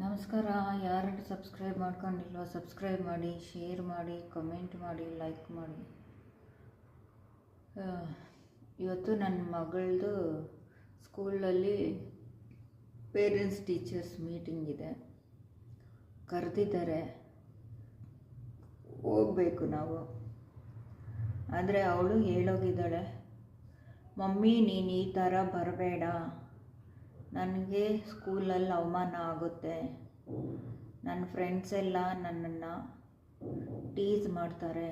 ನಮಸ್ಕಾರ. ಯಾರು subscribe ಮಾಡ್ಕೊಂಡಿಲ್ವೋ subscribe ಮಾಡಿ, ಶೇರ್ ಮಾಡಿ, ಕಮೆಂಟ್ ಮಾಡಿ, ಲೈಕ್ ಮಾಡಿ. ಇವತ್ತು ನನ್ನ ಮಗಳದು ಸ್ಕೂಲಲ್ಲಿ ಪೇರೆಂಟ್ಸ್ ಟೀಚರ್ಸ್ ಮೀಟಿಂಗ್ ಇದೆ, ಕರೆದಿದ್ದಾರೆ, ಹೋಗಬೇಕು ನಾವು. ಆದರೆ ಅವಳು ಹೇಳೋಗಿದ್ದಾಳೆ, ಮಮ್ಮಿ ನೀನು ಈ ಥರ ಬರಬೇಡ, ನನಗೆ ಸ್ಕೂಲಲ್ಲಿ ಅವಮಾನ ಆಗುತ್ತೆ, ನನ್ನ ಫ್ರೆಂಡ್ಸ್ ಎಲ್ಲ ನನ್ನನ್ನು ಟೀಸ್ ಮಾಡ್ತಾರೆ,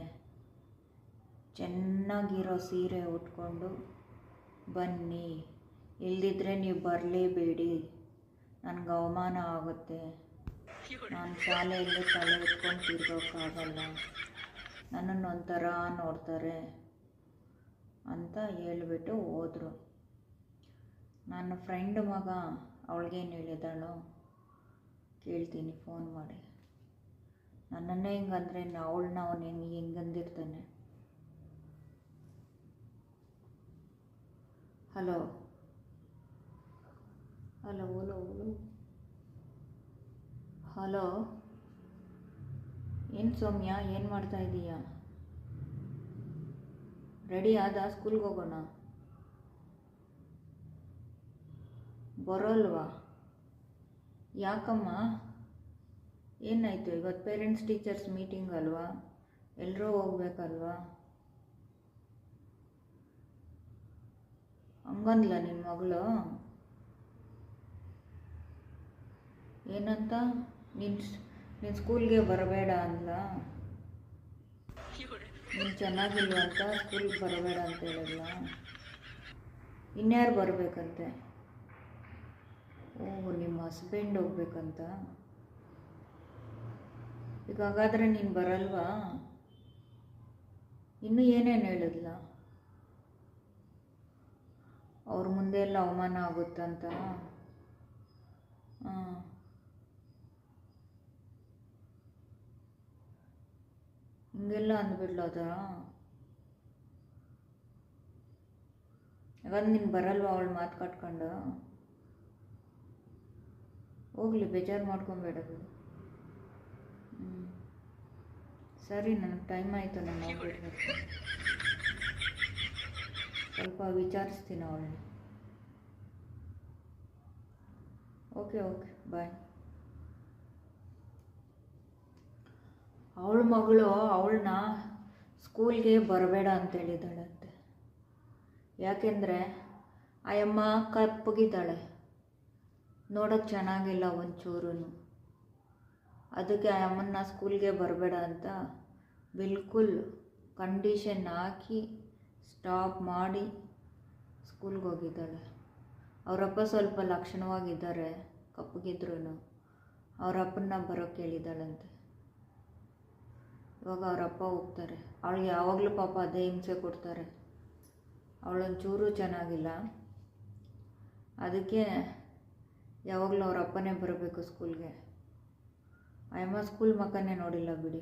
ಚೆನ್ನಾಗಿರೋ ಸೀರೆ ಉಟ್ಕೊಂಡು ಬನ್ನಿ, ಇಲ್ದಿದ್ರೆ ನೀವು ಬರಲೇಬೇಡಿ, ನನಗೆ ಅವಮಾನ ಆಗುತ್ತೆ, ನಾನು ಶಾಲೆಯಲ್ಲಿ ತಲೆ ಎತ್ಕೊಂಡು ತಿರ್ಗೋಕ್ಕಾಗಲ್ಲ, ನನ್ನನ್ನು ಒಂಥರ ನೋಡ್ತಾರೆ ಅಂತ ಹೇಳಿಬಿಟ್ಟು ಹೋದರು. ನನ್ನ ಫ್ರೆಂಡ್ ಮಗ ಅವಳಿಗೇನು ಹೇಳಿದಾಳೋ ಕೇಳ್ತೀನಿ ಫೋನ್ ಮಾಡಿ. ನನ್ನನ್ನೇ ಹಿಂಗಂದ್ರೆ ಅವಳನ್ನ ಅವನು ಹೆಂಗಂದಿರ್ತಾನೆ. ಹಲೋ ಹಲೋ ಓಲೋ ಓಲೋ ಹಲೋ, ಏನು ಸೌಮ್ಯ, ಏನು ಮಾಡ್ತಾ ಇದ್ದೀಯಾ? ರೆಡಿ ಆದ ಸ್ಕೂಲ್ಗೆ ಹೋಗೋಣ? ಬರೋಲ್ವಾ? ಯಾಕಮ್ಮ, ಏನಾಯಿತು? ಇವತ್ತು ಪೇರೆಂಟ್ಸ್ ಟೀಚರ್ಸ್ ಮೀಟಿಂಗ್ ಅಲ್ವಾ, ಎಲ್ಲರೂ ಹೋಗ್ಬೇಕಲ್ವಾ? ಹಂಗಂದ್ಲ ನಿನ್ನ ಮಗಳು? ಏನಂತ? ನೀನು ಸ್ಕೂಲ್ಗೆ ಬರಬೇಡ ಅಂದ್ಲ? ನೀನು ಚೆನ್ನಾಗಿಲ್ವ ಅಂತ ಸ್ಕೂಲ್ಗೆ ಬರಬೇಡ ಅಂತ ಹೇಳಿದ್ಲ? ಇನ್ಯಾರು ಬರಬೇಕಂತೆ? ಓಹ್, ನಿಮ್ಮ ಹಸ್ಬೆಂಡ್ ಹೋಗ್ಬೇಕಂತ. ಈಗ ಹಾಗಾದರೆ ನೀನು ಬರಲ್ವಾ? ಇನ್ನೂ ಏನೇನು ಹೇಳಿದ್ಲ? ಅವ್ರ ಮುಂದೆ ಎಲ್ಲ ಅವಮಾನ ಆಗುತ್ತಂತ? ಹಾಂ, ಹಿಂಗೆಲ್ಲ ಅಂದ್ಬಿಡ್ಲದ? ಹಾಗಾದ್ರೆ ನೀನು ಬರಲ್ವಾ ಅವಳು ಮಾತು ಕಟ್ಕೊಂಡು? ಹೋಗಲಿ, ಬೇಜಾರು ಮಾಡ್ಕೊಬೇಡ ಬಿಡು. ಸರಿ, ನನಗೆ ಟೈಮ್ ಆಯಿತು, ನಾನು ಹೋಗ್ಬಿಡ್ಬೇಕು. ಸ್ವಲ್ಪ ವಿಚಾರಿಸ್ತೀನಿ ಅವಳನ್ನ. ಓಕೆ ಓಕೆ, ಬಾಯ್. ಅವಳ ಮಗಳು ಅವಳನ್ನ ಸ್ಕೂಲ್ಗೆ ಬರಬೇಡ ಅಂತೇಳಿದ್ದಾಳಂತೆ. ಯಾಕೆಂದರೆ ಆಯಮ್ಮ ಕಪ್ಪಗಿದ್ದಾಳೆ, ನೋಡೋಕ್ಕೆ ಚೆನ್ನಾಗಿಲ್ಲ ಒಂಚೂರು. ಅದಕ್ಕೆ ಆ ಅಮ್ಮನ್ನ ಸ್ಕೂಲ್ಗೆ ಬರಬೇಡ ಅಂತ ಬಿಲ್ಕುಲ್ ಕಂಡೀಷನ್ ಹಾಕಿ ಸ್ಟಾಪ್ ಮಾಡಿ ಸ್ಕೂಲ್ಗೆ ಹೋಗಿದ್ದಾಳೆ. ಅವರಪ್ಪ ಸ್ವಲ್ಪ ಲಕ್ಷಣವಾಗಿದ್ದಾರೆ, ಕಪ್ಪಗಿದ್ರು. ಅವರಪ್ಪನ್ನ ಬರೋಕ್ಕೆ ಹೇಳಿದ್ದಾಳಂತೆ. ಇವಾಗ ಅವರಪ್ಪ ಹೋಗ್ತಾರೆ. ಅವಳಿಗೆ ಯಾವಾಗಲೂ ಪಾಪ ಅದೇ ಹಿಂಸೆ ಕೊಡ್ತಾರೆ. ಅವಳೊಂಚೂರು ಚೆನ್ನಾಗಿಲ್ಲ, ಅದಕ್ಕೆ ಯಾವಾಗಲೂ ಅವ್ರ ಅಪ್ಪನೇ ಬರಬೇಕು ಸ್ಕೂಲ್ಗೆ. ಅಮ್ಮ ಸ್ಕೂಲ್ ಮಕ್ಕನೇ ನೋಡಿಲ್ಲ ಬಿಡಿ,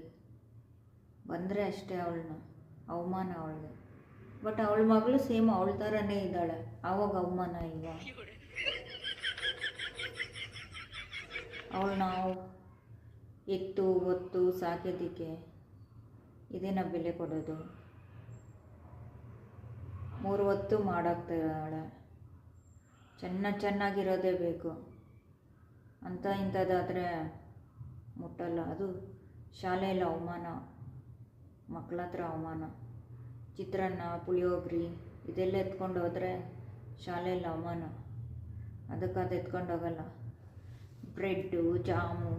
ಬಂದರೆ ಅಷ್ಟೇ ಅವಳನ್ನ ಅವಮಾನ ಅವಳಿಗೆ. ಬಟ್ ಅವಳ ಮಗಳು ಸೇಮ್ ಅವಳ ಥರನೇ ಇದ್ದಾಳೆ, ಆವಾಗ ಅವಮಾನ ಇಲ್ವಾ? ಅವಳು ನಾವು ಎತ್ತು ಒತ್ತು ಸಾಕೋದಕ್ಕೆ ಇದೇನ ಬೆಲೆ ಕೊಡೋದು? 3 ಹೊತ್ತು ಮಾಡಾಕ್ತಾಳೆ, ಚೆನ್ನಾಗಿರೋದೇ ಬೇಕು ಅಂತ. ಇಂಥದ್ದಾದರೆ ಮುಟ್ಟಲ್ಲ. ಅದು ಶಾಲೆಯಲ್ಲಿ ಅವಮಾನ, ಮಕ್ಕಳ ಹತ್ರ ಅವಮಾನ. ಚಿತ್ರಾನ್ನ, ಪುಳಿಯೋಗರೆ ಇದೆಲ್ಲ ಎತ್ಕೊಂಡು ಹೋದರೆ ಶಾಲೆಯಲ್ಲಿ ಅವಮಾನ. ಅದಕ್ಕೆ ಅದು ಎತ್ಕೊಂಡು ಹೋಗಲ್ಲ. Bread, jam,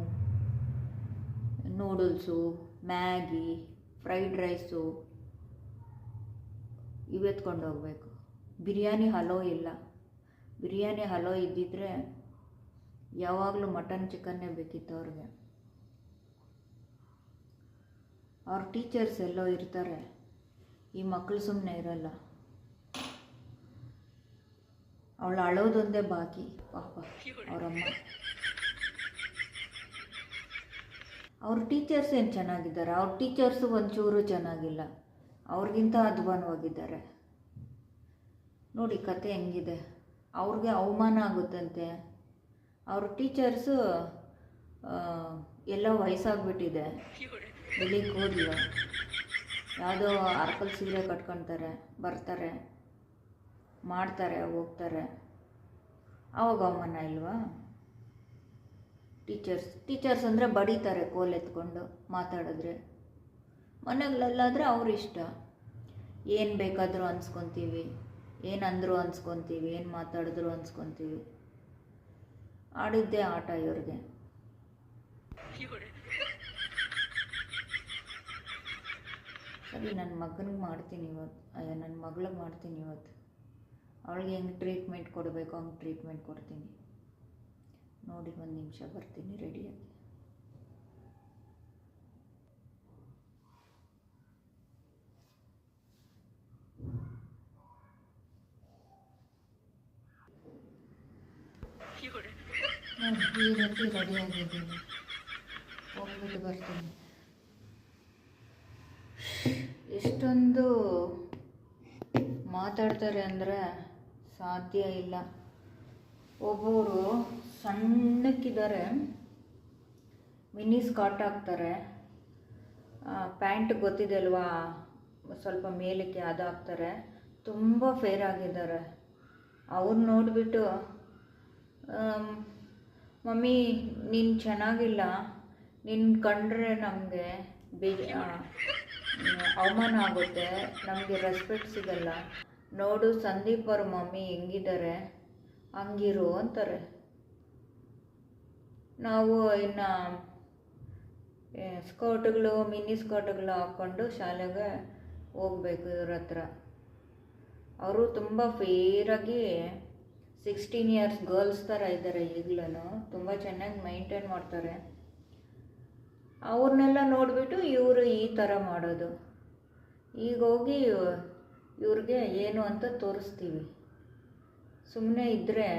noodles, Maggi, fried rice ಇವೆತ್ಕೊಂಡು ಹೋಗ್ಬೇಕು. ಬಿರಿಯಾನಿ ಹಲೋ ಇಲ್ಲ. ಬಿರಿಯಾನಿ ಹಲೋ ಇದ್ದಿದ್ದರೆ ಯಾವಾಗಲೂ ಮಟನ್ ಚಿಕನ್ನೇ ಬೇಕಿತ್ತು ಅವ್ರಿಗೆ. ಅವ್ರ ಟೀಚರ್ಸ್ ಎಲ್ಲೋ ಇರ್ತಾರೆ, ಈ ಮಕ್ಕಳು ಸುಮ್ಮನೆ ಇರಲ್ಲ. ಅವಳು ಅಳೋದೊಂದೇ ಬಾಕಿ ಪಾಪ ಅವರಮ್ಮ. ಅವ್ರ ಟೀಚರ್ಸ್ ಏನು ಚೆನ್ನಾಗಿದ್ದಾರೆ? ಅವ್ರ ಟೀಚರ್ಸು ಒಂಚೂರು ಚೆನ್ನಾಗಿಲ್ಲ, ಅವ್ರಿಗಿಂತ ಅಧ್ವಾನವಾಗಿದ್ದಾರೆ. ನೋಡಿ ಕತೆ ಹೆಂಗಿದೆ. ಅವ್ರಿಗೆ ಅವಮಾನ ಆಗುತ್ತಂತೆ. ಅವ್ರ ಟೀಚರ್ಸು ಎಲ್ಲ ವಯಸ್ಸಾಗ್ಬಿಟ್ಟಿದೆ, ಬಿಳಿ ಕೂದಲು, ಯಾವುದೋ ಅರ್ಕಲ್ ಸೀರೆ ಕಟ್ಕೊತಾರೆ, ಬರ್ತಾರೆ, ಮಾಡ್ತಾರೆ, ಹೋಗ್ತಾರೆ. ಆವಾಗ ಅವಮಾನ ಇಲ್ವಾ? ಟೀಚರ್ಸ್ ಅಂದರೆ ಬಡಿತಾರೆ ಕೋಲ್ ಎತ್ಕೊಂಡು ಮಾತಾಡಿದ್ರೆ. ಮನೆಗಳಲ್ಲಾದರೆ ಅವ್ರ ಇಷ್ಟ, ಏನು ಬೇಕಾದರೂ ಅನ್ಸ್ಕೊತೀವಿ, ಏನಂದ್ರು ಅನ್ಸ್ಕೊತೀವಿ, ಏನು ಮಾತಾಡಿದ್ರು ಅನ್ಸ್ಕೊತೀವಿ. ಆಡಿದ್ದೇ ಆಟ ಇವ್ರಿಗೆ. ಸರಿ, ನನ್ನ ಮಗನಿಗೆ ಮಾಡ್ತೀನಿ ಇವತ್ತು, ನನ್ನ ಮಗಳಿಗೆ ಮಾಡ್ತೀನಿ ಇವತ್ತು. ಅವಳಿಗೆ ಹೆಂಗೆ ಟ್ರೀಟ್ಮೆಂಟ್ ಕೊಡಬೇಕು ಹಂಗೆ ಟ್ರೀಟ್ಮೆಂಟ್ ಕೊಡ್ತೀನಿ. ನೋಡಿ, ಒಂದು ನಿಮಿಷ ಬರ್ತೀನಿ ರೆಡಿಯಾಗಿ. ಈ ರೀತಿ ರೆಡಿಯಾಗಿದ್ದೀನಿ, ಹೋಗ್ಬಿಟ್ಟು ಬರ್ತೀನಿ. ಎಷ್ಟೊಂದು ಮಾತಾಡ್ತಾರೆ ಅಂದರೆ ಸಾಧ್ಯ ಇಲ್ಲ. ಒಬ್ಬರು ಸಣ್ಣಕ್ಕಿದ್ದಾರೆ, ಮಿನಿ ಸ್ಕರ್ಟ್ ಹಾಕ್ತಾರೆ, ಪ್ಯಾಂಟ್ ಗೊತ್ತಿದೆ ಅಲ್ವಾ, ಸ್ವಲ್ಪ ಮೇಲಕ್ಕೆ ಅದು ಹಾಕ್ತಾರೆ, ತುಂಬ ಫೇರ್ ಆಗಿದ್ದಾರೆ. ಅವ್ರು ನೋಡಿಬಿಟ್ಟು, ಮಮ್ಮಿ ನೀನು ಚೆನ್ನಾಗಿಲ್ಲ, ನಿನ್ನ ಕಂಡ್ರೆ ನಮಗೆ ಅವಮಾನ ಆಗುತ್ತೆ, ನಮಗೆ ರೆಸ್ಪೆಕ್ಟ್ ಸಿಗಲ್ಲ, ನೋಡು ಸಂದೀಪ್ ಅವ್ರ ಮಮ್ಮಿ ಹೆಂಗಿದ್ದಾರೆ, ಹಂಗಿರು ಅಂತಾರೆ. ನಾವು ಇನ್ನು ಸ್ಕರ್ಟ್ಗಳು, ಮಿನಿ ಸ್ಕರ್ಟ್ಗಳು ಹಾಕ್ಕೊಂಡು ಶಾಲೆಗೆ ಹೋಗ್ಬೇಕು ಇವ್ರ ಹತ್ರ. ಅವರು ತುಂಬ ಫೇರಾಗಿ 16 ಇಯರ್ಸ್ ಗರ್ಲ್ಸ್ ಥರ ಇದ್ದಾರೆ ಈಗಲೂ, ತುಂಬ ಚೆನ್ನಾಗಿ ಮೈಂಟೈನ್ ಮಾಡ್ತಾರೆ. ಅವ್ರನ್ನೆಲ್ಲ ನೋಡಿಬಿಟ್ಟು ಇವರು ಈ ಥರ ಮಾಡೋದು. ಈಗ ಹೋಗಿ ಇವ್ರಿಗೆ ಏನು ಅಂತ ತೋರಿಸ್ತೀವಿ. ಸುಮ್ಮನೆ ಇದ್ದರೆ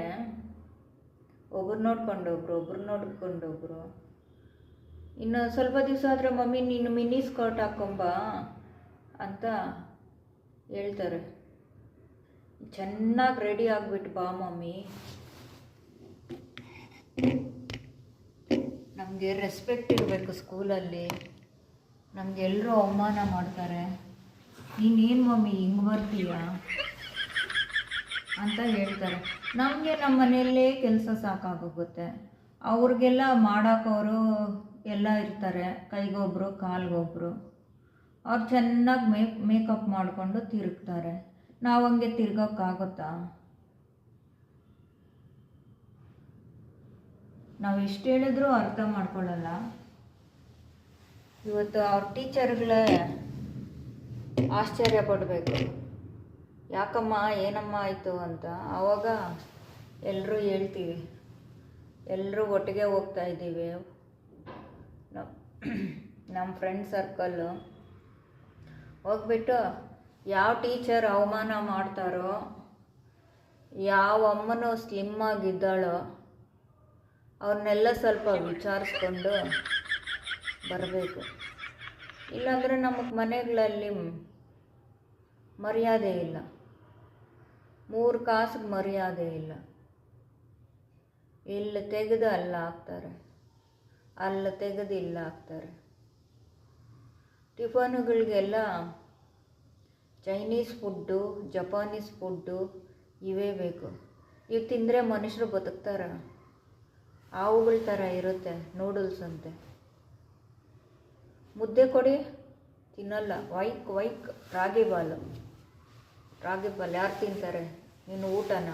ಒಬ್ರು ನೋಡ್ಕೊಂಡೊಬ್ರು. ಇನ್ನು ಸ್ವಲ್ಪ ದಿವಸ ಆದರೆ ಮಮ್ಮಿ ನೀನು ಮಿನಿ ಸ್ಕರ್ಟ್ ಹಾಕೊಂಬ ಅಂತ ಹೇಳ್ತಾರೆ. ಚೆನ್ನಾಗಿ ರೆಡಿ ಆಗಿಬಿಟ್ಟು ಬಾ ಮಮ್ಮಿ. ನಮಗೆ ರೆಸ್ಪೆಕ್ಟ್ ಇರಬೇಕು ಸ್ಕೂಲಲ್ಲಿ. ನಮಗೆ ಎಲ್ಲರೂ ಅವಮಾನ ಮಾಡ್ತಾರೆ, ನೀನೇನು ಮಮ್ಮಿ ಹಿಂಗೆ ಬರ್ತೀಯ ಅಂತ ಹೇಳ್ತಾರೆ. ನಮಗೆ ನಮ್ಮ ಮನೆಯಲ್ಲೇ ಕೆಲಸ ಸಾಕಾಗೋಗುತ್ತೆ. ಅವ್ರಿಗೆಲ್ಲ ಮಾಡೋಕ್ಕವರು ಎಲ್ಲ ಇರ್ತಾರೆ, ಕೈಗೊಬ್ಬರು ಕಾಲ್ಗೊಬ್ಬರು. ಅವ್ರು ಚೆನ್ನಾಗಿ ಮೇಕಪ್ ಮಾಡಿಕೊಂಡು ತಿರುಗ್ತಾರೆ. ನಾವು ಹಂಗೆ ತಿರ್ಗೋಕ್ಕಾಗುತ್ತಾ? ನಾವು ಎಷ್ಟು ಹೇಳಿದ್ರೂ ಅರ್ಥ ಮಾಡ್ಕೊಳ್ಳಲ್ಲ. ಇವತ್ತು ಅವ್ರ ಟೀಚರ್ಗಳೇ ಆಶ್ಚರ್ಯ ಪಡಬೇಕು, ಯಾಕಮ್ಮ ಏನಮ್ಮ ಆಯಿತು ಅಂತ. ಆವಾಗ ಎಲ್ಲರೂ ಹೇಳ್ತೀವಿ, ಎಲ್ಲರೂ ಒಟ್ಟಿಗೆ ಹೋಗ್ತಾ ಇದ್ದೀವಿ, ನಮ್ಮ ಫ್ರೆಂಡ್ ಸರ್ಕಲ್ಲು. ಹೋಗ್ಬಿಟ್ಟು ಯಾವ ಟೀಚರ್ ಅವಮಾನ ಮಾಡ್ತಾರೋ, ಯಾವ ಅಮ್ಮನೂ ಸ್ಲಿಮ್ ಆಗಿದ್ದಾಳೋ ಅವ್ರನ್ನೆಲ್ಲ ಸ್ವಲ್ಪ ವಿಚಾರಿಸ್ಕೊಂಡು ಬರಬೇಕು. ಇಲ್ಲಾಂದರೆ ನಮಗೆ ಮನೆಗಳಲ್ಲಿ ಮರ್ಯಾದೆ ಇಲ್ಲ, 3 ಕಾಸಿಗೆ ಮರ್ಯಾದೆ ಇಲ್ಲ. ಇಲ್ಲಿ ತೆಗೆದು ಅಲ್ಲ ಹಾಕ್ತಾರೆ, ಅಲ್ಲಿ ತೆಗೆದು ಇಲ್ಲ ಹಾಕ್ತಾರೆ. ಟಿಫನುಗಳಿಗೆಲ್ಲ ಚೈನೀಸ್ ಫುಡ್ಡು, ಜಪಾನೀಸ್ ಫುಡ್ಡು ಇವೇ ಬೇಕು. ಇವು ತಿಂದರೆ ಮನುಷ್ಯರು ಬದುಕ್ತಾರ? ಹಾವುಗಳ ಥರ ಇರುತ್ತೆ, ನೂಡಲ್ಸ್ ಅಂತೆ. ಮುದ್ದೆ ಕೊಡಿ, ತಿನ್ನಲ್ಲ. ವೈಕ್ ರಾಗಿ ಬಾಲ್ ಯಾರು ತಿಂತಾರೆ? ನೀನು ಊಟನ?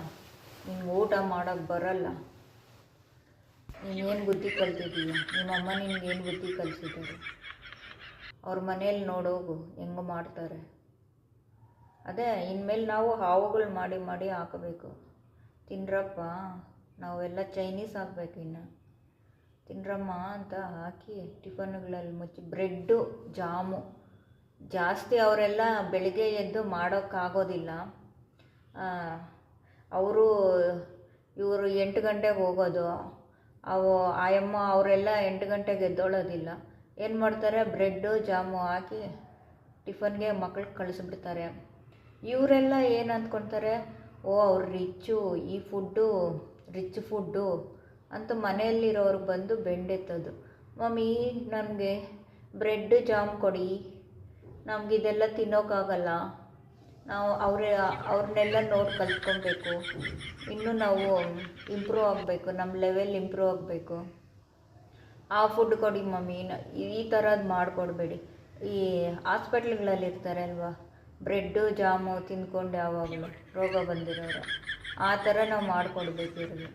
ನಿನ್ಗೆ ಊಟ ಮಾಡೋಕ್ಕೆ ಬರಲ್ಲ. ನೀನೇನು ಬುದ್ಧಿ ಕಲ್ತಿದ್ದೀಯ? ನಿಮ್ಮಮ್ಮ ನಿನ್ಗೇನು ಬುದ್ಧಿ ಕಲಿಸಿದ್ದಾರೆ? ಅವ್ರ ಮನೇಲಿ ನೋಡೋಗು ಹೆಂಗೆ ಮಾಡ್ತಾರೆ. ಅದೇ ಇನ್ಮೇಲೆ ನಾವು ಹಾವುಗಳು ಮಾಡಿ ಹಾಕಬೇಕು. ತಿನ್ರಪ್ಪ, ನಾವೆಲ್ಲ ಚೈನೀಸ್ ಹಾಕ್ಬೇಕು, ಇನ್ನು ತಿನ್ರಮ್ಮ ಅಂತ ಹಾಕಿ ಟಿಫನ್ಗಳಲ್ಲಿ ಮುಚ್ಚಿ. ಬ್ರೆಡ್ಡು, ಜಾಮು ಜಾಸ್ತಿ ಅವರೆಲ್ಲ ಬೆಳಿಗ್ಗೆ ಎದ್ದು ಮಾಡೋಕ್ಕಾಗೋದಿಲ್ಲ. ಇವರು 8 ಗಂಟೆಗೆ ಹೋಗೋದು. ಆಯಮ್ಮ ಅವರೆಲ್ಲ 8 ಗಂಟೆಗೆ ಎದ್ದೋಳೋದಿಲ್ಲ. ಏನು ಮಾಡ್ತಾರೆ? ಬ್ರೆಡ್ಡು ಜಾಮು ಹಾಕಿ ಟಿಫನ್ಗೆ ಮಕ್ಳಿಗೆ ಕಳಿಸ್ಬಿಡ್ತಾರೆ. ಇವರೆಲ್ಲ ಏನು ಅಂದ್ಕೊಳ್ತಾರೆ, ಅವ್ರು ರಿಚ್ಚು, ಈ ಫುಡ್ಡು ರಿಚ್ ಫುಡ್ಡು ಅಂತ ಮನೆಯಲ್ಲಿರೋರು ಬಂದು ಬೆಂಡೆತ್ತೋದು, ಮಮ್ಮಿ ನನಗೆ ಬ್ರೆಡ್ ಜಾಮ್ ಕೊಡಿ, ನಮಗಿದೆಲ್ಲ ತಿನ್ನೋಕ್ಕಾಗಲ್ಲ, ನಾವು ಅವ್ರನ್ನೆಲ್ಲ ನೋಡಿ ಕಲ್ತ್ಕೊಬೇಕು, ಇನ್ನೂ ನಾವು ಇಂಪ್ರೂವ್ ಆಗಬೇಕು, ನಮ್ಮ ಲೆವೆಲ್ ಇಂಪ್ರೂವ್ ಆಗಬೇಕು, ಆ ಫುಡ್ ಕೊಡಿ ಮಮ್ಮಿ, ಈ ಥರದ್ದು ಮಾಡಿಕೊಡ್ಬೇಡಿ. ಈ ಹಾಸ್ಪಿಟ್ಲ್ಗಳಲ್ಲಿ ಇರ್ತಾರೆ ಅಲ್ವಾ, ಬ್ರೆಡ್ಡು ಜಾಮು ತಿಂದ್ಕೊಂಡು ಯಾವಾಗಲೂ ರೋಗ ಬಂದಿರೋರು, ಆ ಥರ ನಾವು ಮಾಡಿಕೊಡ್ಬೇಕು ಇವ್ರಿಗೆ.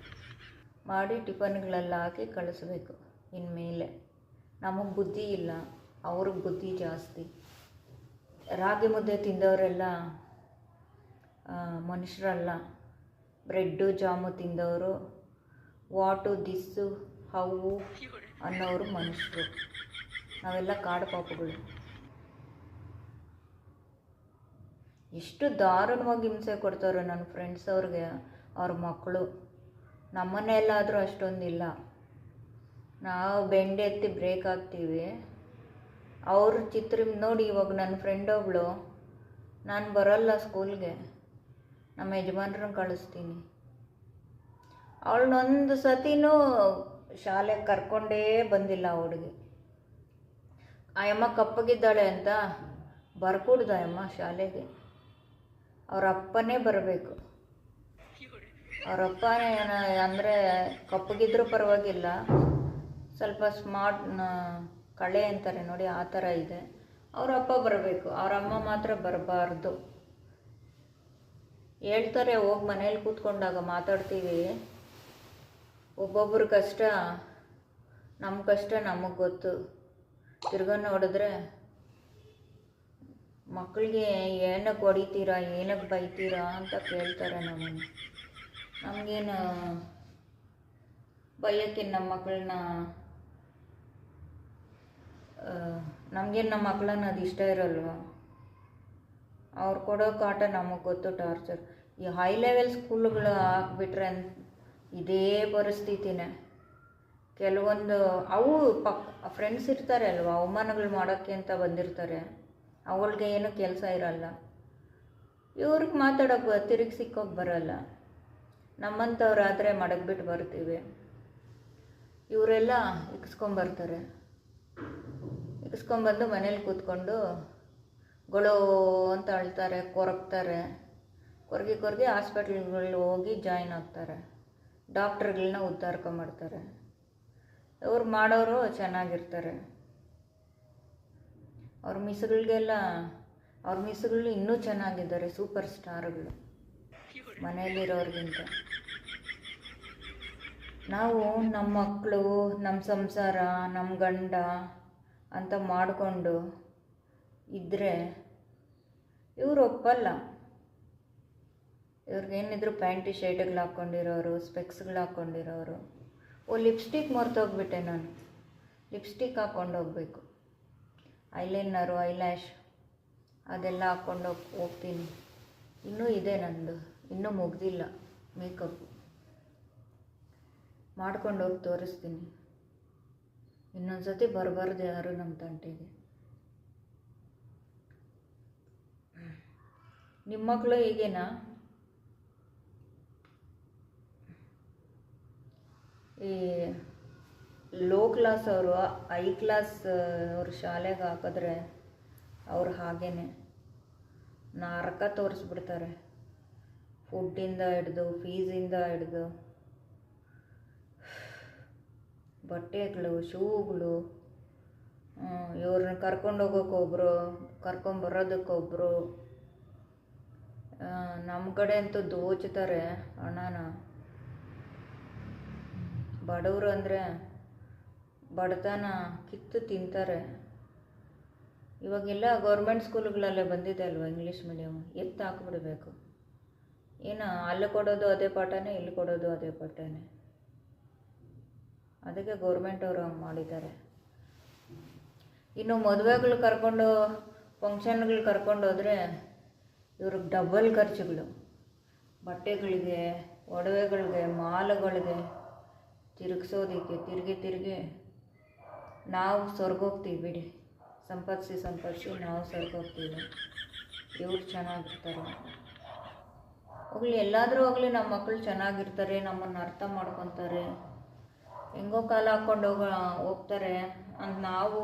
ಮಾಡಿ ಟಿಫನ್ಗಳೆಲ್ಲ ಹಾಕಿ ಕಳಿಸ್ಬೇಕು. ಇನ್ಮೇಲೆ ನಮಗೆ ಬುದ್ಧಿ ಇಲ್ಲ, ಅವ್ರಿಗೆ ಬುದ್ಧಿ ಜಾಸ್ತಿ. ರಾಗಿ ಮುದ್ದೆ ತಿಂದವರೆಲ್ಲ ಮನುಷ್ಯರಲ್ಲ, ಬ್ರೆಡ್ಡು ಜಾಮು ತಿಂದವರು ವಾಟು ದಿಸ್ಸು ಹವು ಅನ್ನೋರು ಮನುಷ್ಯರು. ನಾವೆಲ್ಲ ಕಾಡು ಪಾಪಗಳು. ಎಷ್ಟು ದಾರುಣವಾಗಿ ಹಿಂಸೆ ಕೊಡ್ತಾರೆ ನನ್ನ ಫ್ರೆಂಡ್ಸ್ ಅವ್ರಿಗೆ ಅವ್ರ ಮಕ್ಕಳು. ನಮ್ಮನೆಯಲ್ಲಾದರೂ ಅಷ್ಟೊಂದಿಲ್ಲ, ನಾವು ಬೆಂಡೆ ಎತ್ತಿ ಬ್ರೇಕ್ ಹಾಕ್ತೀವಿ. ಅವ್ರ ಚಿತ್ರ ನೋಡಿ, ಇವಾಗ ನನ್ನ ಫ್ರೆಂಡ್ ಒಬ್ಬಳು, ನಾನು ಬರೋಲ್ಲ ಸ್ಕೂಲ್ಗೆ, ನಮ್ಮ ಯಜಮಾನ್ರನ್ನ ಕಳಿಸ್ತೀನಿ, ಅವಳನ್ನೊಂದು ಸತಿನೂ ಶಾಲೆಗೆ ಕರ್ಕೊಂಡೇ ಬಂದಿಲ್ಲ ಆ ಹುಡುಗಿ. ಆಯಮ್ಮ ಕಪ್ಪಗಿದ್ದಾಳೆ ಅಂತ ಬರ್ಕೂಡ್ದು ಆಯಮ್ಮ ಶಾಲೆಗೆ, ಅವ್ರ ಅಪ್ಪನೇ ಬರಬೇಕು. ಅವರಪ್ಪ ಅಂದರೆ ಕಪ್ಪಗಿದ್ರೂ ಪರವಾಗಿಲ್ಲ, ಸ್ವಲ್ಪ ಸ್ಮಾರ್ಟ್ ಕಳೆ ಅಂತಾರೆ ನೋಡಿ, ಆ ಥರ ಇದೆ. ಅವರಪ್ಪ ಬರಬೇಕು, ಅವರಮ್ಮ ಮಾತ್ರ ಬರಬಾರ್ದು. ಹೇಳ್ತಾರೆ, ಹೋಗಿ ಮನೇಲಿ ಕೂತ್ಕೊಂಡಾಗ ಮಾತಾಡ್ತೀವಿ, ಒಬ್ಬೊಬ್ಬರ ಕಷ್ಟ ನಮ್ಮ ಕಷ್ಟ ನಮಗೆ ಗೊತ್ತು. ತಿರ್ಗ ನೋಡಿದ್ರೆ ಮಕ್ಕಳಿಗೆ ಏನಕ್ಕೆ ಹೊಡಿತೀರಾ, ಏನಕ್ಕೆ ಬೈತೀರಾ ಅಂತ ಕೇಳ್ತಾರೆ ನಮ್ಮನ್ನು. ನಮಗೇನು ಬೈಯೋಕ್ಕೆ ನಮ್ಮ ಮಕ್ಕಳನ್ನ, ನಮಗೇನು ನಮ್ಮ ಮಕ್ಕಳನ್ನ ಅದು ಇಷ್ಟ ಇರಲ್ವ. ಅವ್ರು ಕೊಡೋ ಕಾಟ ನಮಗೆ ಗೊತ್ತು, ಟಾರ್ಚರ್. ಈ ಹೈ ಲೆವೆಲ್ ಸ್ಕೂಲ್ಗಳು ಹಾಕ್ಬಿಟ್ರೆ ಇದೇ ಪರಿಸ್ಥಿತಿನೇ. ಕೆಲವೊಂದು ಅವು ಫ್ರೆಂಡ್ಸ್ ಇರ್ತಾರೆ ಅಲ್ವ, ಅವಮಾನಗಳು ಮಾಡೋಕ್ಕೆ ಅಂತ ಬಂದಿರ್ತಾರೆ, ಅವಳಿಗೆ ಏನೂ ಕೆಲಸ ಇರಲ್ಲ, ಇವ್ರಿಗೆ ಮಾತಾಡೋಕೆ ತಿರುಗಿ ಸಿಕ್ಕೋಕೆ ಬರಲ್ಲ. ನಮ್ಮಂಥವ್ರಾದರೆ ಮಡಗ್ಬಿಟ್ಟು ಬರ್ತೀವಿ, ಇವರೆಲ್ಲ ಇಕ್ಸ್ಕೊಂಬರ್ತಾರೆ. ಇಕ್ಸ್ಕೊಂಬಂದು ಮನೇಲಿ ಕೂತ್ಕೊಂಡು ಗೊಳೋ ಅಂತ ಅಳ್ತಾರೆ, ಕೊರಗ್ತಾರೆ. ಕೊರಗಿ ಹಾಸ್ಪಿಟ್ಲ್ಗಳಿಗೆ ಹೋಗಿ ಜಾಯ್ನ್ ಆಗ್ತಾರೆ, ಡಾಕ್ಟ್ರುಗಳನ್ನ ಉದ್ಧಾರ್ಕೊಂಬರ್ತಾರೆ. ಇವ್ರು ಮಾಡೋರು ಚೆನ್ನಾಗಿರ್ತಾರೆ. ಅವ್ರ ಮಿಸ್ಗಳು ಇನ್ನೂ ಚೆನ್ನಾಗಿದ್ದಾರೆ, ಸೂಪರ್ ಸ್ಟಾರ್ಗಳು ಮನೆಯಲ್ಲಿರೋರಿಗಿಂತ. ನಾವು ನಮ್ಮ ಮಕ್ಕಳು, ನಮ್ಮ ಸಂಸಾರ, ನಮ್ಮ ಗಂಡ ಅಂತ ಮಾಡಿಕೊಂಡು ಇದ್ದರೆ ಇವರು ಒಪ್ಪಲ್ಲ. ಇವ್ರಿಗೇನಿದ್ರು ಪ್ಯಾಂಟಿ ಶರ್ಟ್ಗಳು ಹಾಕ್ಕೊಂಡಿರೋರು, ಸ್ಪೆಕ್ಸ್ಗಳು ಹಾಕ್ಕೊಂಡಿರೋರು. ಲಿಪ್ಸ್ಟಿಕ್ ಮರ್ತೋಗ್ಬಿಟ್ಟೆ ನಾನು, ಲಿಪ್ಸ್ಟಿಕ್ ಹಾಕ್ಕೊಂಡು ಹೋಗ್ಬೇಕು, ಐಲೈನರು, ಐಲ್ಯಾಶ್ ಅದೆಲ್ಲ ಹಾಕ್ಕೊಂಡು ಹೋಗ್ತೀನಿ. ಇನ್ನೂ ಇದೆ ನಂದು, ಇನ್ನೂ ಮುಗ್ದಿಲ್ಲ ಮೇಕಪ್ಪು, ಮಾಡ್ಕೊಂಡು ಹೋಗಿ ತೋರಿಸ್ತೀನಿ. ಇನ್ನೊಂದು ಸತಿ ಬರಬಾರ್ದು ಯಾರು ನಮ್ಮ ತಂಟೆಗೆ. ನಿಮ್ಮ ಮಕ್ಕಳು ಹೀಗೇನಾ? ಈ ಲೋ ಕ್ಲಾಸ್ ಅವರು ಹೈ ಕ್ಲಾಸ್ ಅವ್ರ ಶಾಲೆಗೆ ಹಾಕಿದ್ರೆ ಅವ್ರು ಹಾಗೇನೆ ನರಕ ತೋರಿಸ್ಬಿಡ್ತಾರೆ. ಫುಡ್ಡಿಂದ ಹಿಡ್ದು, ಫೀಸಿಂದ ಹಿಡ್ದು, ಬಟ್ಟೆಗಳು, ಶೂಗಳು, ಇವ್ರನ್ನ ಕರ್ಕೊಂಡೋಗೋಕ್ಕೊಬ್ರು, ಕರ್ಕೊಂಬರೋದಕ್ಕೊಬ್ಬರು. ನಮ್ಮ ಕಡೆ ಅಂತೂ ದೋಚ್ತಾರೆ ಹಣನ. ಬಡವರು ಅಂದರೆ ಬಡತನ ಕಿತ್ತು ತಿಂತಾರೆ. ಇವಾಗೆಲ್ಲ ಗೌರ್ಮೆಂಟ್ ಸ್ಕೂಲ್ಗಳಲ್ಲೇ ಬಂದಿದೆ ಅಲ್ವ ಇಂಗ್ಲೀಷ್ ಮೀಡಿಯಮ್, ಎತ್ತು ಹಾಕ್ಬಿಡ್ಬೇಕು. ಏನು ಅಲ್ಲಿ ಕೊಡೋದು ಅದೇ ಪಾಠನೇ, ಇಲ್ಲಿ ಕೊಡೋದು ಅದೇ ಪಾಠನೇ. ಅದಕ್ಕೆ ಗೌರ್ಮೆಂಟ್ ಅವರು ಹಂಗೆ ಮಾಡಿದ್ದಾರೆ. ಇನ್ನು ಮದುವೆಗಳು ಕರ್ಕೊಂಡು, ಫಂಕ್ಷನ್ಗಳು ಕರ್ಕೊಂಡು ಹೋದರೆ ಇವ್ರಿಗೆ ಡಬಲ್ ಖರ್ಚುಗಳು, ಬಟ್ಟೆಗಳಿಗೆ, ಒಡವೆಗಳಿಗೆ, ಮಾಲುಗಳಿಗೆ ತಿರುಗಿಸೋದಕ್ಕೆ ತಿರುಗಿ ನಾವು ಸ್ವರ್ಗೋಗ್ತೀವಿ ಬಿಡಿ. ಸಂಪಾದಿಸಿ ನಾವು ಸ್ವರ್ಗೋಗ್ತೀವಿ. ಇವ್ರು ಚೆನ್ನಾಗಿರ್ತಾರೆ. ಹೋಗಲಿ, ಎಲ್ಲಾದರೂ ಹೋಗಲಿ, ನಮ್ಮ ಮಕ್ಕಳು ಚೆನ್ನಾಗಿರ್ತಾರೆ, ನಮ್ಮನ್ನು ಅರ್ಥ ಮಾಡ್ಕೊತಾರೆ, ಹೆಂಗೋ ಕಾಲ ಹಾಕ್ಕೊಂಡು ಹೋಗ್ತಾರೆ ಅಂತ ನಾವು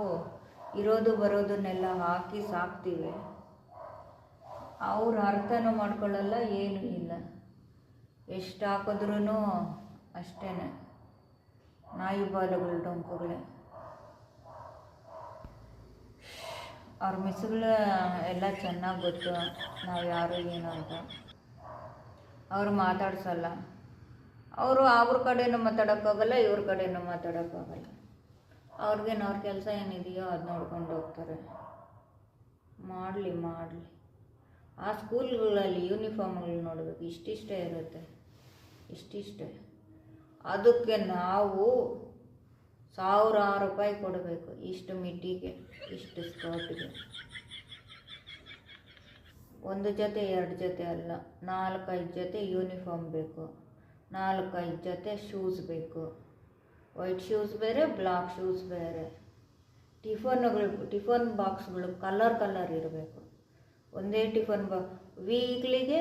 ಇರೋದು ಬರೋದನ್ನೆಲ್ಲ ಹಾಕಿ ಸಾಕ್ತೀವಿ. ಅವ್ರು ಅರ್ಥನೂ ಮಾಡ್ಕೊಳ್ಳಲ್ಲ, ಏನೂ ಇಲ್ಲ. ಎಷ್ಟು ಹಾಕಿದ್ರೂ ಅಷ್ಟೇ ನಾಯಿ ಬಾಲುಗಳು ಡೊಂಕುಗಳೇ. ಅವ್ರ ಮಿಸ್ಗಳ ಎಲ್ಲ ಚೆನ್ನಾಗಿ ಗೊತ್ತು ನಾವು ಯಾರು ಏನು ಅಂತ. ಅವರು ಮಾತಾಡ್ಸಲ್ಲ. ಅವರು ಅವ್ರ ಕಡೆನೂ ಮಾತಾಡೋಕ್ಕಾಗಲ್ಲ, ಇವ್ರ ಕಡೆನೂ ಮಾತಾಡೋಕ್ಕಾಗಲ್ಲ. ಅವ್ರಿಗೇನು ಅವ್ರ ಕೆಲಸ ಏನಿದೆಯೋ ಅದು ನೋಡ್ಕೊಂಡು ಹೋಗ್ತಾರೆ. ಮಾಡಲಿ. ಆ ಸ್ಕೂಲ್ಗಳಲ್ಲಿ ಯೂನಿಫಾರ್ಮ್ಗಳು ನೋಡಬೇಕು, ಇಷ್ಟಿಷ್ಟೇ ಇರುತ್ತೆ, ಇಷ್ಟಿಷ್ಟೇ. ಅದಕ್ಕೆ ನಾವು 1000 ರೂಪಾಯಿ ಕೊಡಬೇಕು. ಇಷ್ಟು ಮಿಡ್ಡಿಗೆ, ಇಷ್ಟು ಸ್ಕರ್ಟ್ಗೆ. ಒಂದು ಜೊತೆ 2 ಜೊತೆ ಅಲ್ಲ, 4-5 ಜೊತೆ ಯೂನಿಫಾರ್ಮ್ ಬೇಕು, 4-5 ಜೊತೆ ಶೂಸ್ ಬೇಕು. ವೈಟ್ ಶೂಸ್ ಬೇರೆ, ಬ್ಲ್ಯಾಕ್ ಶೂಸ್ ಬೇರೆ. ಟಿಫನ್ ಬಾಕ್ಸ್ಗಳು ಕಲರ್ ಇರಬೇಕು. ಒಂದೇ ಟಿಫನ್ ವೀಕ್ಲಿಗೆ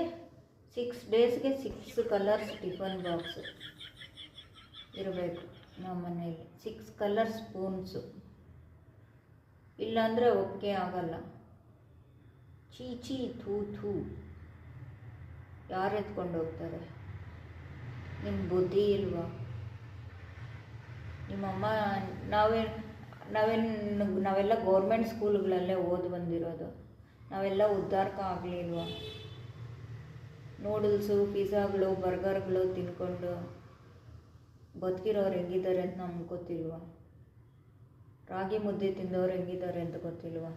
6 ಡೇಸ್ಗೆ 6 ಕಲರ್ಸ್ ಟಿಫನ್ ಬಾಕ್ಸ್ ಇರಬೇಕು ನಮ್ಮ ಮನೆಯಲ್ಲಿ. 6 ಕಲರ್ ಸ್ಪೂನ್ಸು, ಇಲ್ಲಾಂದರೆ ಒಪ್ಪಿಗೆ ಆಗಲ್ಲ. ಚೀ ಥೂ ಯಾರು ಎತ್ಕೊಂಡು ಹೋಗ್ತಾರೆ? ನಿಮ್ಮ ಬುದ್ಧಿ ಇಲ್ವಾ? ನಿಮ್ಮಮ್ಮ ನಾವೆಲ್ಲ ಗೌರ್ಮೆಂಟ್ ಸ್ಕೂಲ್ಗಳಲ್ಲೇ ಓದಿ ಬಂದಿರೋದು. ನಾವೆಲ್ಲ ಉದ್ಧಾರಕ ಆಗಲಿಲ್ವಾ? ನೂಡಲ್ಸು, ಪಿಜ್ಜಾಗಳು, ಬರ್ಗರ್ಗಳು ತಿನ್ಕೊಂಡು ಬದುಕಿರೋರು ಹೆಂಗಿದ್ದಾರೆ ಅಂತ ನಮ್ಗೆ ಗೊತ್ತಿಲ್ವಾ? ರಾಗಿ ಮುದ್ದೆ ತಿಂದವ್ರು ಹೆಂಗಿದ್ದಾರೆ ಅಂತ ಗೊತ್ತಿಲ್ವಾ?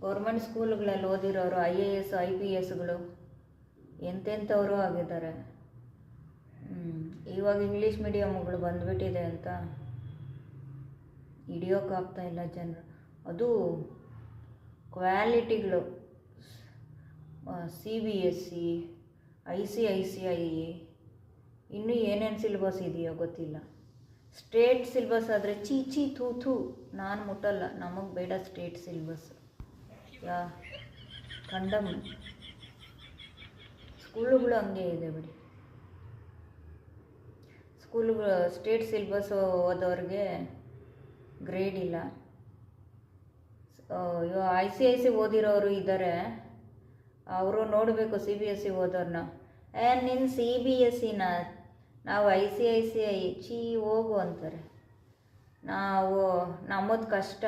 ಗೌರ್ಮೆಂಟ್ ಸ್ಕೂಲ್ಗಳಲ್ಲಿ ಓದಿರೋರು IAS IPSಗಳು ಎಂತೆಂಥವರು ಆಗಿದ್ದಾರೆ. ಇವಾಗ ಇಂಗ್ಲೀಷ್ ಮೀಡಿಯಮ್ಗಳು ಬಂದುಬಿಟ್ಟಿದೆ ಅಂತ ಹಿಡಿಯೋಕ್ಕಾಗ್ತಾಯಿಲ್ಲ ಜನರು. ಅದು ಕ್ವಾಲಿಟಿಗಳು CBSE, ICICI, ಇನ್ನೂ ಏನೇನು ಸಿಲೆಬಸ್ ಇದೆಯೋ ಗೊತ್ತಿಲ್ಲ. ಸ್ಟೇಟ್ ಸಿಲೆಬಸ್ ಆದರೆ ಚೀ ಥೂ ನಾನು ಮುಟ್ಟಲ್ಲ. ನಮಗೆ ಬೇಡ ಸ್ಟೇಟ್ ಸಿಲೆಬಸ್. ಕಂಡಮ್ ಸ್ಕೂಲುಗಳು ಹಂಗೆ ಇದೆ ಬಿಡಿ. ಸ್ಕೂಲುಗಳು ಸ್ಟೇಟ್ ಸಿಲೆಬಸ್ ಓದೋರಿಗೆ ಗ್ರೇಡ್ ಇಲ್ಲ. ICICI ಓದಿರೋರು ಇದ್ದಾರೆ, ಅವರು ನೋಡಬೇಕು CBSE ಓದೋರನ್ನ. ನಿನ್ನ CBSEನ ನಾವು ICICI ಚೀ ಹೋಗು ಅಂತಾರೆ. ನಮ್ಮದು ಕಷ್ಟ.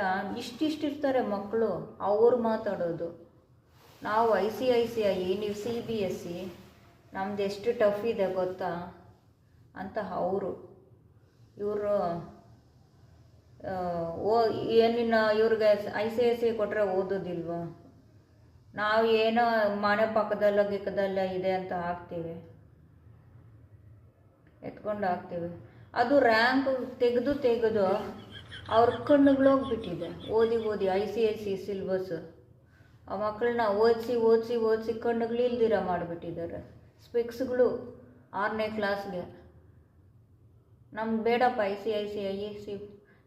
ಇಷ್ಟಿರ್ತಾರೆ ಮಕ್ಕಳು, ಅವ್ರು ಮಾತಾಡೋದು. ನಾವು ICICI, ನೀವು CBSE, ನಮ್ದು ಎಷ್ಟು ಟಫ್ ಇದೆ ಗೊತ್ತಾ ಅಂತ ಅವರು. ಇವರು ಏನಿನ್ನ ಇವ್ರಿಗೆ ICICI ಕೊಟ್ಟರೆ ಓದೋದಿಲ್ವಾ? ನಾವು ಏನೋ ಮನೆ ಪಕ್ಕದಲ್ಲ ಇದೆ ಅಂತ ಹಾಕ್ತೀವಿ, ಎತ್ಕೊಂಡು ಹಾಕ್ತೀವಿ. ಅದು ರ್ಯಾಂಕ್ ತೆಗೆದು ಅವ್ರ ಕಣ್ಣುಗಳೋಗ್ಬಿಟ್ಟಿದೆ. ಓದಿ ICICI ಸಿಲೆಬಸ್ ಆ ಮಕ್ಕಳನ್ನ ಓದಿಸಿ ಕಣ್ಣುಗಳಿಲ್ದಿರ ಮಾಡಿಬಿಟ್ಟಿದ್ದಾರೆ. ಸ್ಪೆಕ್ಸ್ಗಳು 6ನೇ ಕ್ಲಾಸ್ಗೆ. ನಮ್ಗೆ ಬೇಡಪ್ಪ ICICI,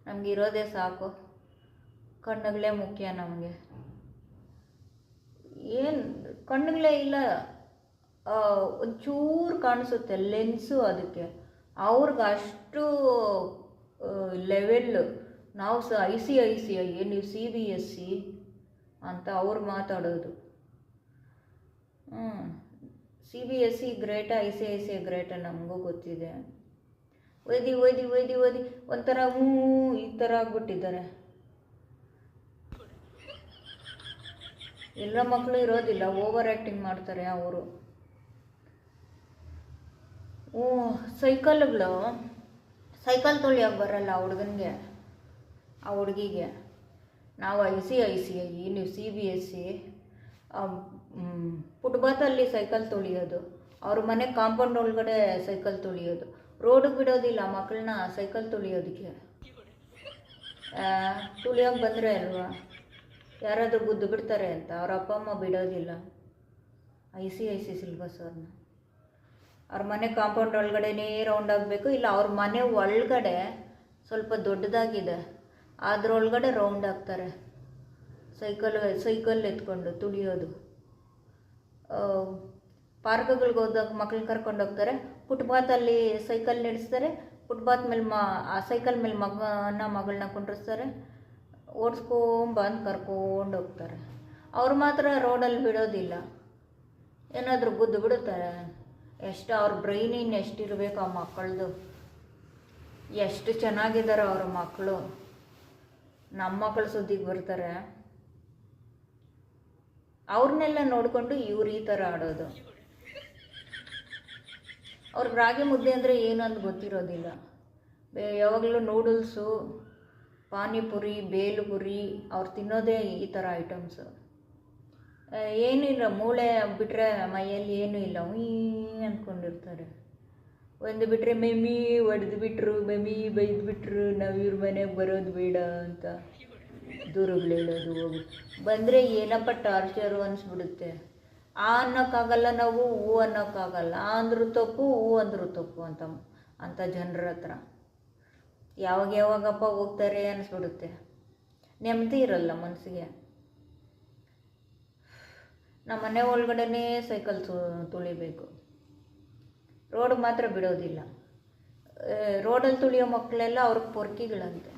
ನಮ್ಗೆ ಇರೋದೇ ಸಾಕು, ಕಣ್ಣುಗಳೇ ಮುಖ್ಯ ನಮಗೆ. ಏನು ಕಣ್ಣುಗಳೇ ಇಲ್ಲ, ಒಂಚೂರು ಕಾಣಿಸುತ್ತೆ ಲೆನ್ಸು ಅದಕ್ಕೆ. ಅವ್ರಿಗೆ ಅಷ್ಟು ಲೆವೆಲ್ಲು. ನಾವು ICICI, ನೀವು CBSE ಅಂತ ಅವ್ರು ಮಾತಾಡೋದು. CBSE ಗ್ರೇಟ, ICICI ಗ್ರೇಟ ನಮಗೂ ಗೊತ್ತಿದೆ. ಓದಿ ಒಂಥರ ಈ ಥರ ಆಗ್ಬಿಟ್ಟಿದ್ದಾರೆ. ಎಲ್ಲ ಮಕ್ಕಳು ಇರೋದಿಲ್ಲ, ಓವರ್ ಆ್ಯಕ್ಟಿಂಗ್ ಮಾಡ್ತಾರೆ ಅವರು. ಸೈಕಲ್ ತೊಳಿಯೋಕೆ ಬರಲ್ಲ ಆ ಹುಡುಗನಿಗೆ, ಆ ಹುಡುಗಿಗೆ. ನಾವು ICICI, ನೀವು CBSE, ಫುಟ್ಪಾತಲ್ಲಿ ಸೈಕಲ್ ತೊಳಿಯೋದು, ಅವ್ರ ಮನೆ ಕಾಂಪೌಂಡ್ ಒಳಗಡೆ ಸೈಕಲ್ ತೊಳಿಯೋದು. ರೋಡಿಗೆ ಬಿಡೋದಿಲ್ಲ ಮಕ್ಕಳನ್ನ ಸೈಕಲ್ ತುಳಿಯೋದಕ್ಕೆ. ತುಳಿಯೋಕೆ ಬಂದರೆ ಅಲ್ವಾ ಯಾರಾದರೂ ಗುದ್ದು ಬಿಡ್ತಾರೆ ಅಂತ ಅವ್ರ ಅಪ್ಪ ಅಮ್ಮ ಬಿಡೋದಿಲ್ಲ. ICICI ಸಿಲೆಬಸ್ ಅವ್ರನ್ನ. ಅವ್ರ ಮನೆ ಕಾಂಪೌಂಡ್ ಒಳಗಡೆನೇ ರೌಂಡ್ ಆಗಬೇಕು, ಇಲ್ಲ ಅವ್ರ ಮನೆ ಒಳಗಡೆ ಸ್ವಲ್ಪ ದೊಡ್ಡದಾಗಿದೆ ಅದರೊಳಗಡೆ ರೌಂಡ್ ಆಗ್ತಾರೆ. ಸೈಕಲ್ ಎತ್ಕೊಂಡು ತುಳಿಯೋದು. ಪಾರ್ಕ್ಗಳಿಗೆ ಹೋದಾಗ ಮಕ್ಳನ್ನ ಕರ್ಕೊಂಡು ಹೋಗ್ತಾರೆ, ಫುಟ್ಪಾತಲ್ಲಿ ಸೈಕಲ್ ನಡೆಸ್ತಾರೆ, ಫುಟ್ಪಾತ್ ಮೇಲೆ ಆ ಸೈಕಲ್ ಮೇಲೆ ಮಗಳನ್ನ ಕುಂಡ್ರಿಸ್ತಾರೆ, ಓಡಿಸ್ಕೊಂಬಂದು ಕರ್ಕೊಂಡು ಹೋಗ್ತಾರೆ. ಅವ್ರು ಮಾತ್ರ ರೋಡಲ್ಲಿ ಬಿಡೋದಿಲ್ಲ, ಏನಾದರೂ ಗುದ್ದು ಬಿಡುತ್ತಾರೆ. ಎಷ್ಟು ಅವ್ರ ಬ್ರೈನ್ ಎಷ್ಟಿರಬೇಕು ಆ ಮಕ್ಕಳದು, ಎಷ್ಟು ಚೆನ್ನಾಗಿದ್ದಾರೆ ಅವ್ರ ಮಕ್ಕಳು. ನಮ್ಮ ಮಕ್ಕಳು ಸುದ್ದಿಗೆ ಬರ್ತಾರೆ, ಅವ್ರನ್ನೆಲ್ಲ ನೋಡಿಕೊಂಡು ಇವ್ರು ಈ ಥರ ಆಡೋದು. ಅವ್ರಿಗೆ ರಾಗಿ ಮುದ್ದೆ ಅಂದರೆ ಏನು ಅಂತ ಗೊತ್ತಿರೋದಿಲ್ಲ. ಯಾವಾಗಲೂ ನೂಡಲ್ಸು, ಪಾನಿಪುರಿ, ಬೇಲುಪುರಿ ಅವ್ರು ತಿನ್ನೋದೇ ಈ ಥರ ಐಟಮ್ಸು. ಏನೂ ಇಲ್ಲ, ಮೂಳೆ ಬಿಟ್ಟರೆ ಮೈಯಲ್ಲಿ ಏನೂ ಇಲ್ಲ, ಅಂದ್ಕೊಂಡಿರ್ತಾರೆ. ಒಂದು ಬಿಟ್ಟರೆ ಮಮ್ಮಿ ಹೊಡೆದು ಬಿಟ್ರು, ಮಮ್ಮಿ ಬೈದು ಬಿಟ್ರು, ನಾವು ಇವ್ರ ಮನೆಗೆ ಬರೋದು ಬೇಡ ಅಂತ ದೂರಗಳು ಹೇಳೋದು. ಹೋಗಿ ಬಂದರೆ ಏನಪ್ಪ ಟಾರ್ಚರು ಅನಿಸ್ಬಿಡುತ್ತೆ. ಆ ಅನ್ನೋಕ್ಕಾಗಲ್ಲ, ನಾವು ಹೂ ಅನ್ನೋಕ್ಕಾಗಲ್ಲ. ಆ ಅಂದರೂ ತಪ್ಪು, ಹೂ ಅಂದರೂ ತಪ್ಪು ಅಂತ ಜನರ ಹತ್ರ ಯಾವಾಗಪ್ಪ ಹೋಗ್ತಾರೆ ಅನಿಸ್ಬಿಡುತ್ತೆ. ನೆಮ್ಮದಿ ಇರಲ್ಲ ಮನಸ್ಸಿಗೆ. ನಮ್ಮ ಮನೆ ಒಳಗಡೆನೇ ಸೈಕಲ್ ತುಳಿಬೇಕು, ರೋಡ್ ಮಾತ್ರ ಬಿಡೋದಿಲ್ಲ. ರೋಡಲ್ಲಿ ತುಳಿಯೋ ಮಕ್ಕಳೆಲ್ಲ ಅವ್ರಿಗೆ ಪೊರ್ಕಿಗಳಂತೆ.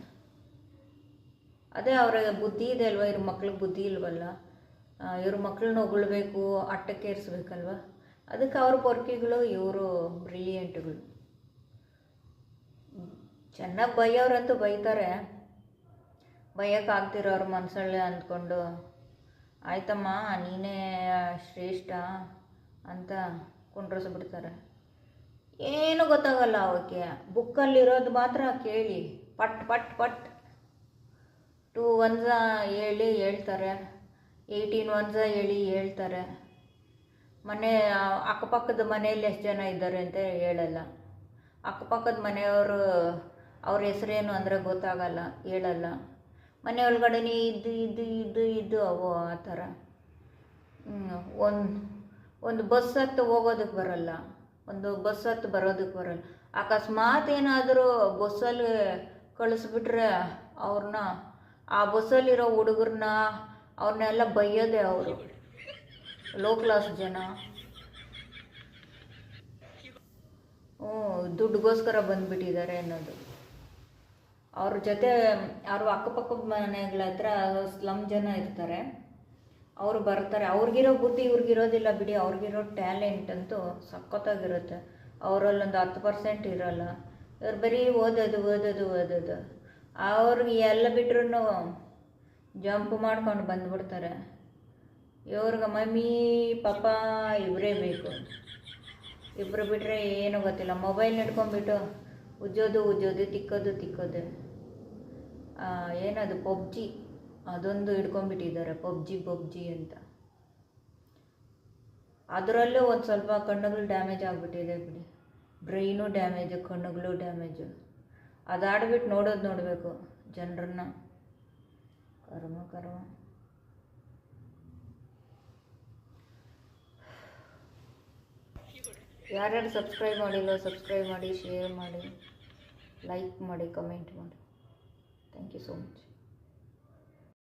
ಅದೇ ಅವ್ರಿಗೆ ಬುದ್ಧಿ ಇದೆ ಅಲ್ವ, ಇವ್ರ ಮಕ್ಳಿಗೆ ಬುದ್ಧಿ ಇಲ್ವಲ್ಲ, ಇವ್ರ ಮಕ್ಕಳನ್ನ ಹೊಗಳ್ಬೇಕು, ಅಟ್ಟಕ್ಕೇರಿಸ್ಬೇಕಲ್ವ, ಅದಕ್ಕೆ ಅವ್ರ ಪೊರ್ಕಿಗಳು, ಇವರು ಬ್ರಿಲಿಯಂಟ್ಗಳು. ಚೆನ್ನಾಗಿ ಬೈಯೋರಂತೂ ಬೈತಾರೆ, ಬೈಯೋಕ್ಕಾಗ್ತಿರೋ ಅವ್ರ ಮನಸ್ಸಲ್ಲೇ ಅಂದ್ಕೊಂಡು ಆಯ್ತಮ್ಮ ನೀನೇ ಶ್ರೇಷ್ಠ ಅಂತ ಕುಂಡ್ರಿಸ್ಬಿಡ್ತಾರೆ. ಏನೂ ಗೊತ್ತಾಗಲ್ಲ ಅವಕ್ಕೆ. ಬುಕ್ಕಲ್ಲಿರೋದು ಮಾತ್ರ ಕೇಳಿ ಪಟ್ ಪಟ್ ಪಟ್ 2 1 ಹೇಳ್ತಾರೆ, 18 1 ಹೇಳ್ತಾರೆ. ಮನೆ ಅಕ್ಕಪಕ್ಕದ ಮನೆಯಲ್ಲಿ ಎಷ್ಟು ಜನ ಇದ್ದಾರೆ ಅಂತ ಹೇಳಲ್ಲ. ಅಕ್ಕಪಕ್ಕದ ಮನೆಯವರು ಅವ್ರ ಹೆಸರೇನು ಅಂದರೆ ಗೊತ್ತಾಗಲ್ಲ, ಹೇಳಲ್ಲ. ಮನೆ ಒಳಗಡೆನೇ ಇದ್ದು ಅವು ಆ ಥರ. ಒಂದು ಬಸ್ ಹತ್ತು ಹೋಗೋದಕ್ಕೆ ಬರಲ್ಲ, ಒಂದು ಬಸ್ ಹತ್ತು ಬರೋದಕ್ಕೆ ಬರಲ್ಲ. ಅಕಸ್ಮಾತ್ ಏನಾದರೂ ಬಸ್ಸಲ್ಲಿ ಕಳಿಸ್ಬಿಟ್ರೆ ಅವ್ರನ್ನ, ಆ ಬಸ್ಸಲ್ಲಿರೋ ಹುಡುಗರನ್ನ ಅವ್ರನ್ನೆಲ್ಲ ಬೈಯೋದೆ ಅವರು. ಲೋ ಕ್ಲಾಸ್ ಜನ. ದುಡ್ಡುಗೋಸ್ಕರ ಬಂದುಬಿಟ್ಟಿದ್ದಾರೆ ಅನ್ನೋದು. ಅವ್ರ ಜೊತೆ ಅವ್ರ ಅಕ್ಕಪಕ್ಕದ ಮನೆಗಳ ಹತ್ರ ಸ್ಲಮ್ ಜನ ಇರ್ತಾರೆ, ಅವರು ಬರ್ತಾರೆ. ಅವ್ರಿಗಿರೋ ಬುದ್ಧಿ ಇವ್ರಿಗಿರೋದಿಲ್ಲ ಬಿಡಿ, ಅವ್ರಿಗಿರೋ ಟ್ಯಾಲೆಂಟ್ ಅಂತೂ ಸಖತ್ತಾಗಿರುತ್ತೆ. ಅವರಲ್ಲೊಂದು 10% ಇರೋಲ್ಲ. ಇವ್ರು ಬರೀ ಓದೋದು. ಅವ್ರಿಗೆ ಎಲ್ಲ ಬಿಟ್ರೂ ಜಂಪ್ ಮಾಡ್ಕೊಂಡು ಬಂದುಬಿಡ್ತಾರೆ. ಇವ್ರಿಗೆ ಮಮ್ಮಿ ಪಾಪ ಇವರೇ ಬೇಕು. ಇಬ್ಬರು ಬಿಟ್ಟರೆ ಏನೂ ಗೊತ್ತಿಲ್ಲ. ಮೊಬೈಲ್ ಹಿಡ್ಕೊಂಡ್ಬಿಟ್ಟು ಉಜ್ಜೋದು, ತಿಕ್ಕೋದು. ಏನದು ಪಬ್ಜಿ, ಅದೊಂದು ಹಿಡ್ಕೊಂಡ್ಬಿಟ್ಟಿದ್ದಾರೆ, ಪಬ್ಜಿ ಅಂತ. ಅದರಲ್ಲೂ ಒಂದು ಸ್ವಲ್ಪ ಕಣ್ಣುಗಳು ಡ್ಯಾಮೇಜ್ ಆಗಿಬಿಟ್ಟಿದೆ ಬಿಡಿ. ಬ್ರೈನು ಡ್ಯಾಮೇಜು, ಕಣ್ಣುಗಳು ಡ್ಯಾಮೇಜು. ಅದಾಡ್ಬಿಟ್ಟು ನೋಡಬೇಕು ಜನರನ್ನ. ಕರ್ಮ. ಯಾರ್ಯಾರು ಸಬ್ಸ್ಕ್ರೈಬ್ ಮಾಡಿಲ್ಲ ಸಬ್ಸ್ಕ್ರೈಬ್ ಮಾಡಿ, ಶೇರ್ ಮಾಡಿ, ಲೈಕ್ ಮಾಡಿ, ಕಮೆಂಟ್ ಮಾಡಿ. Thank you so much.